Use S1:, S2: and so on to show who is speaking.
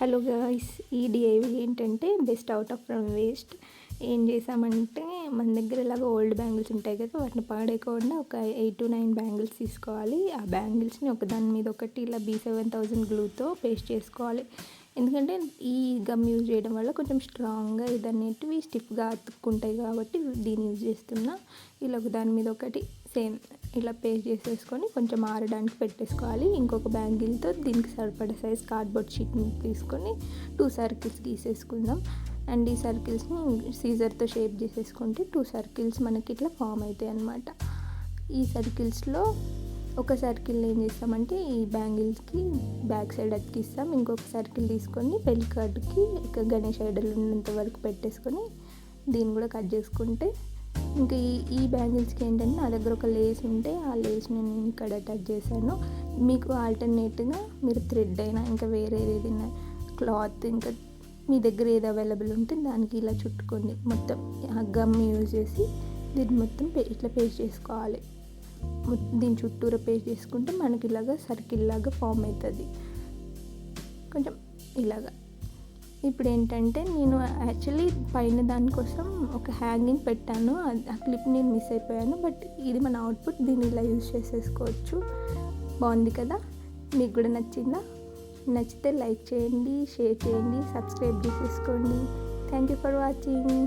S1: Hello guys, ఈ DIY ఏంటంటే best out of from waste. ఏం చేసామంటే మన దగ్గర ఇలాగ ఓల్డ్ బ్యాంగిల్స్ ఉంటాయి కదా, వాటిని పాడేయకుండా ఒక 8 to 9 బ్యాంగిల్స్ తీసుకోవాలి. ఆ బ్యాంగిల్స్ని ఒక దాని మీద ఒకటి ఇలా B7000 గ్లూతో పేస్ట్ చేసుకోవాలి. ఎందుకంటే ఈ గమ్ యూజ్ చేయడం వల్ల కొంచెం స్ట్రాంగ్గా ఇదనేటివి స్టిఫ్గా అతుక్కుంటాయి కాబట్టి దీన్ని యూజ్ చేస్తున్నా. ఇలా ఒక దాని మీద ఒకటి సేమ్ ఇలా పేస్ట్ చేసేసుకొని కొంచెం ఆరడానికి పెట్టేసుకోవాలి. ఇంకొక బ్యాంగిల్తో దీనికి సరిపడే సైజ్ కార్డ్బోర్డ్ షీట్ని తీసుకొని 2 సర్కిల్స్ గీసేసుకుందాం. అండ్ ఈ సర్కిల్స్ని సీజర్తో షేప్ చేసేసుకుంటే 2 సర్కిల్స్ మనకి ఇట్లా ఫామ్ అవుతాయి అన్నమాట. ఈ సర్కిల్స్లో ఒక సర్కిల్ ఏం చేస్తామంటే ఈ బ్యాంగిల్స్కి బ్యాక్ సైడ్ అతికిస్తాం. ఇంకొక సర్కిల్ తీసుకొని పెళ్లి కార్డుకి ఇక గణేష్ ఐడల్ ఉన్నంత వరకు పెట్టేసుకొని దీన్ని కూడా కట్ చేసుకుంటే ఇంకా ఈ బ్యాంగిల్స్కి ఏంటంటే నా దగ్గర ఒక లేస్ ఉంటే ఆ లేస్ని నేను ఇక్కడ అటాచ్ చేశాను. మీకు ఆల్టర్నేట్గా మీరు థ్రెడ్ అయినా ఇంకా వేరే ఏదైనా క్లాత్ ఇంకా మీ దగ్గర ఏది అవైలబుల్ ఉంటే దానికి ఇలా చుట్టుకోండి. మొత్తం ఆ గమ్ యూజ్ చేసి దీన్ని మొత్తం ఇట్లా పేస్ట్ చేసుకోవాలి. దీని చుట్టూరా పేస్ట్ చేసుకుంటే మనకి ఇలాగా సర్కిల్ లాగా ఫామ్ అవుతుంది కొంచెం ఇలాగా. ఇప్పుడు ఏంటంటే నేను యాక్చువల్లీ పైన దానికోసం ఒక హ్యాంగింగ్ పెట్టాను, ఆ క్లిప్ నేను మిస్ అయిపోయాను. బట్ ఇది మన అవుట్పుట్, దీన్ని ఇలా యూజ్ చేసేసుకోవచ్చు. బాగుంది కదా? మీకు కూడా నచ్చిందా? నచ్చితే లైక్ చేయండి, షేర్ చేయండి, సబ్స్క్రైబ్ చేసేసుకోండి. Thank you for watching.